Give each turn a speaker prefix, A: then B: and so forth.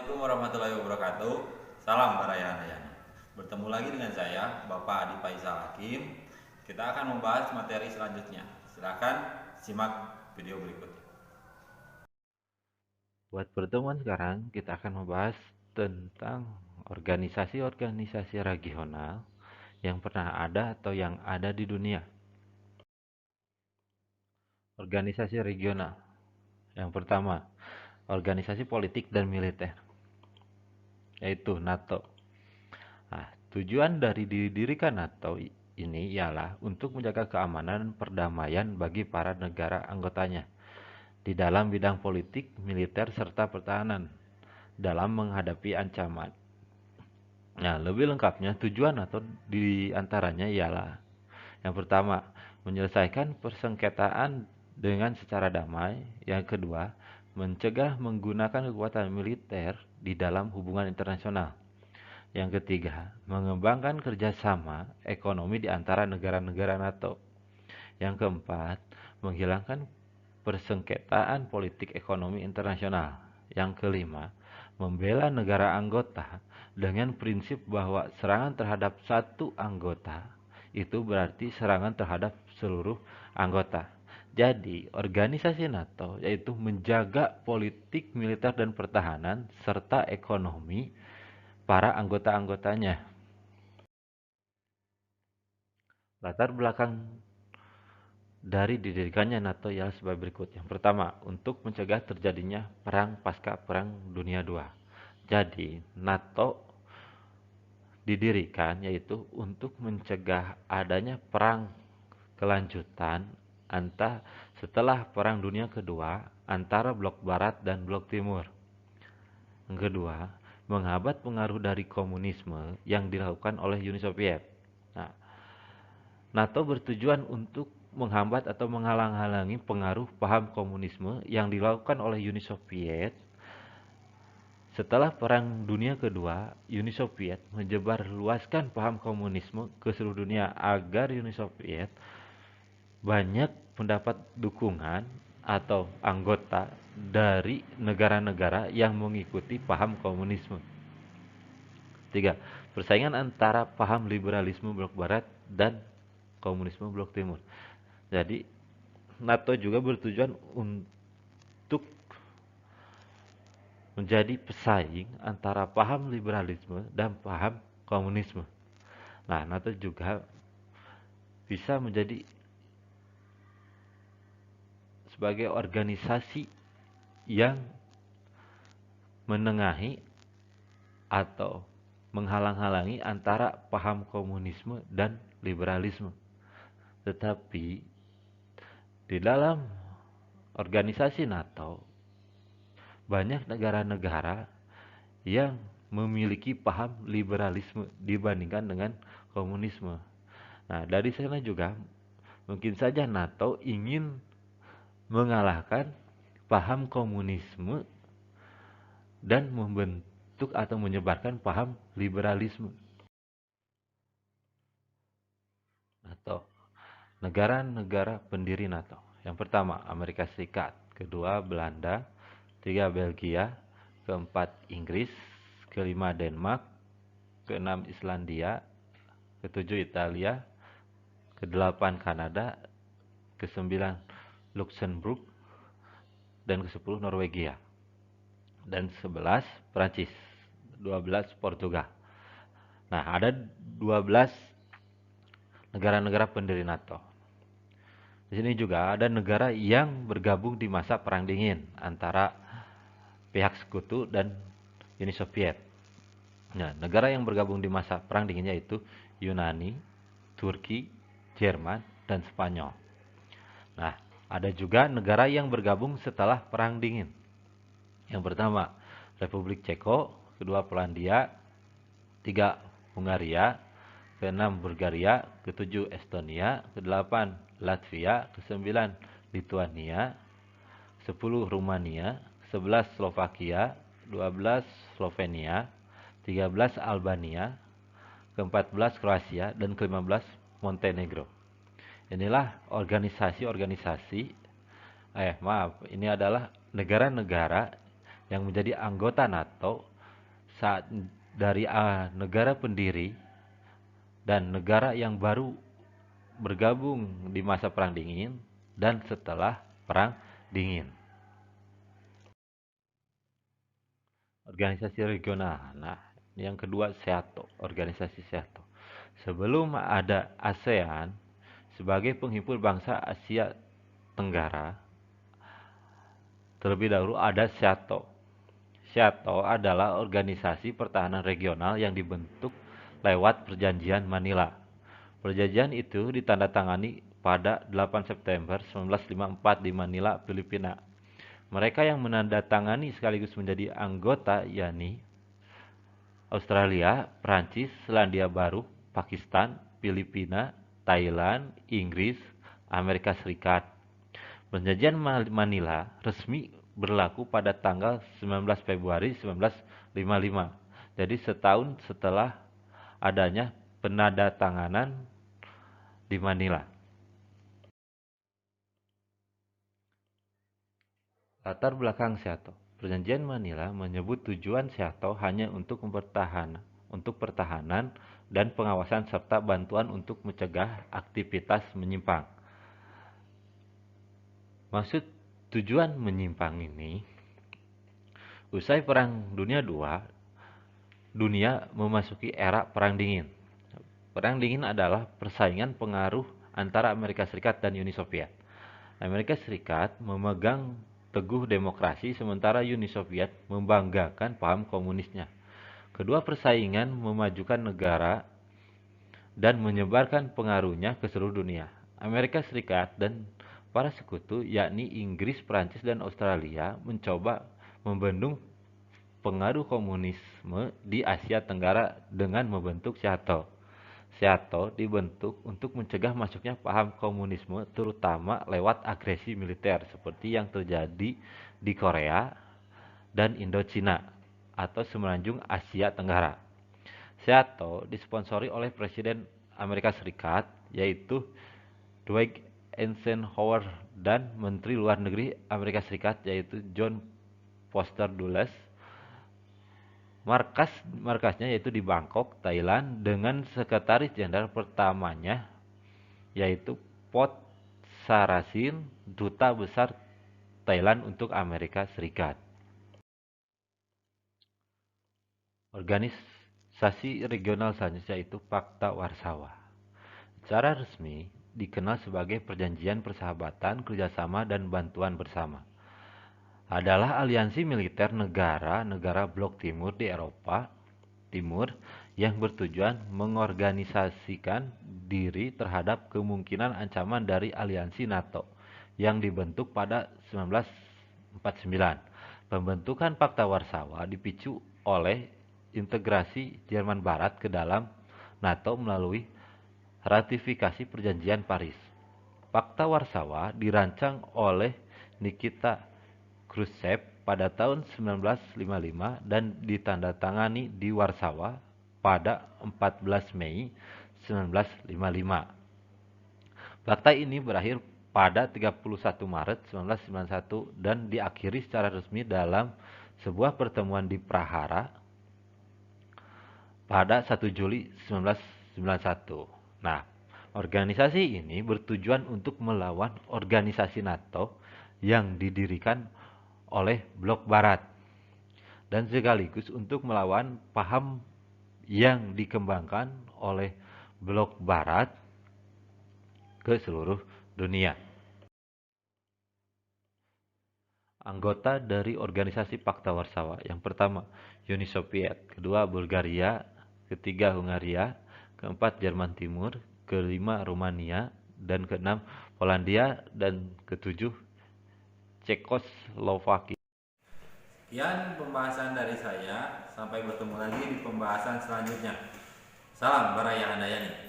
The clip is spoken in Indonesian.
A: Assalamualaikum warahmatullahi wabarakatuh. Salam Barayana. Bertemu lagi dengan saya, Bapak Adi Faisal Hakim. Kita akan membahas materi selanjutnya. Silakan simak video berikutnya.
B: Buat pertemuan sekarang, kita akan membahas tentang organisasi-organisasi regional yang pernah ada atau yang ada di dunia. Organisasi regional. Yang pertama, organisasi politik dan militer, yaitu NATO. Nah, tujuan dari didirikan NATO ini ialah untuk menjaga keamanan dan perdamaian bagi para negara anggotanya di dalam bidang politik, militer, serta pertahanan dalam menghadapi ancaman. Nah, lebih lengkapnya tujuan atau di antaranya ialah yang pertama, menyelesaikan persengketaan dengan secara damai. Yang kedua, mencegah menggunakan kekuatan militer di dalam hubungan internasional. Yang ketiga, mengembangkan kerjasama ekonomi di antara negara-negara NATO. Yang keempat, menghilangkan persengketaan politik ekonomi internasional. Yang kelima, membela negara anggota dengan prinsip bahwa serangan terhadap satu anggota itu berarti serangan terhadap seluruh anggota. Jadi, organisasi NATO yaitu menjaga politik, militer, dan pertahanan serta ekonomi para anggota-anggotanya. Latar belakang dari didirikannya NATO ialah sebagai berikut. Yang pertama, untuk mencegah terjadinya perang pasca Perang Dunia II. Jadi, NATO didirikan yaitu untuk mencegah adanya perang kelanjutan setelah Perang Dunia Kedua antara blok Barat dan blok Timur. Yang kedua, menghambat pengaruh dari komunisme yang dilakukan oleh Uni Soviet. Nah, NATO bertujuan untuk menghambat atau menghalang-halangi pengaruh paham komunisme yang dilakukan oleh Uni Soviet. Setelah Perang Dunia Kedua, Uni Soviet menyebarluaskan paham komunisme ke seluruh dunia agar Uni Soviet banyak mendapat dukungan atau anggota dari negara-negara yang mengikuti paham komunisme. Tiga, persaingan antara paham liberalisme blok barat dan komunisme blok timur. Jadi, NATO juga bertujuan untuk menjadi pesaing antara paham liberalisme dan paham komunisme. Nah, NATO juga bisa menjadi sebagai organisasi yang menengahi atau menghalang-halangi antara paham komunisme dan liberalisme. Tetapi di dalam organisasi NATO banyak negara-negara yang memiliki paham liberalisme dibandingkan dengan komunisme. Nah, dari sana juga mungkin saja NATO ingin mengalahkan paham komunisme dan membentuk atau menyebarkan paham liberalisme. NATO, negara-negara pendiri NATO. Yang pertama, Amerika Serikat. Kedua, Belanda. Tiga, Belgia. Keempat, Inggris. Kelima, Denmark. Keenam, Islandia. Ketujuh, Italia. Kedelapan, Kanada. Kesembilan, Luxembourg. Dan kesepuluh, Norwegia. Dan 11, Prancis. 12, Portugal. Nah, ada 12 negara-negara pendiri NATO. Di sini juga ada negara yang bergabung di masa Perang Dingin antara pihak sekutu dan Uni Soviet. Nah, negara yang bergabung di masa Perang Dingin yaitu Yunani, Turki, Jerman, dan Spanyol. Nah, ada juga negara yang bergabung setelah Perang Dingin. Yang pertama, Republik Ceko, kedua Polandia, tiga Hungaria, keenam Bulgaria, ketujuh Estonia, kedelapan Latvia, kesembilan Lituania, 10 Rumania, 11 Slovakia, 12 Slovenia, 13 Albania, ke-14 Kroasia, dan ke-15 Montenegro. Inilah ini adalah negara-negara yang menjadi anggota NATO saat dari negara pendiri dan negara yang baru bergabung di masa Perang Dingin dan setelah Perang Dingin. Organisasi regional. Nah, yang kedua SEATO, organisasi SEATO. Sebelum ada ASEAN sebagai penghimpun bangsa Asia Tenggara, terlebih dahulu ada SEATO. SEATO adalah organisasi pertahanan regional yang dibentuk lewat Perjanjian Manila. Perjanjian itu ditandatangani pada 8 September 1954 di Manila, Filipina. Mereka yang menandatangani sekaligus menjadi anggota yakni Australia, Prancis, Selandia Baru, Pakistan, Filipina, Thailand, Inggris, Amerika Serikat. Perjanjian Manila resmi berlaku pada tanggal 19 Februari 1955. Jadi setahun setelah adanya penandatanganan di Manila. Latar belakang SEATO. Perjanjian Manila menyebut tujuan SEATO hanya untuk pertahanan dan pengawasan serta bantuan untuk mencegah aktivitas menyimpang. Maksud tujuan menyimpang ini, usai Perang Dunia II, dunia memasuki era Perang Dingin. Perang Dingin adalah persaingan pengaruh antara Amerika Serikat dan Uni Soviet. Amerika Serikat memegang teguh demokrasi sementara Uni Soviet membanggakan paham komunisnya. Kedua persaingan memajukan negara dan menyebarkan pengaruhnya ke seluruh dunia. Amerika Serikat dan para sekutu yakni Inggris, Prancis, dan Australia mencoba membendung pengaruh komunisme di Asia Tenggara dengan membentuk SEATO. SEATO dibentuk untuk mencegah masuknya paham komunisme terutama lewat agresi militer seperti yang terjadi di Korea dan Indochina atau Semenanjung Asia Tenggara. SEATO disponsori oleh Presiden Amerika Serikat yaitu Dwight Eisenhower dan Menteri Luar Negeri Amerika Serikat yaitu John Foster Dulles. Markasnya yaitu di Bangkok, Thailand dengan sekretaris jenderal pertamanya yaitu Pot Sarasin, duta besar Thailand untuk Amerika Serikat. Organisasi regional selanjutnya yaitu Pakta Warsawa. Secara resmi dikenal sebagai Perjanjian Persahabatan, Kerjasama, dan Bantuan Bersama. Adalah aliansi militer negara-negara blok timur di Eropa Timur yang bertujuan mengorganisasikan diri terhadap kemungkinan ancaman dari aliansi NATO yang dibentuk pada 1949. Pembentukan Pakta Warsawa dipicu oleh integrasi Jerman Barat ke dalam NATO melalui ratifikasi Perjanjian Paris. Pakta Warsawa dirancang oleh Nikita Khrushchev pada tahun 1955 dan ditandatangani di Warsawa pada 14 Mei 1955. Pakta ini berakhir pada 31 Maret 1991 dan diakhiri secara resmi dalam sebuah pertemuan di Prahara pada 1 Juli 1991. Nah, organisasi ini bertujuan untuk melawan organisasi NATO yang didirikan oleh blok barat dan sekaligus untuk melawan paham yang dikembangkan oleh blok barat ke seluruh dunia. Anggota dari organisasi Pakta Warsawa yang pertama Uni Soviet, kedua Bulgaria, ketiga Hungaria, keempat Jerman Timur, kelima Rumania, dan keenam Polandia, dan ketujuh Cekoslovakia.
A: Sekian pembahasan dari saya. Sampai bertemu lagi di pembahasan selanjutnya. Salam Baraya Handayani.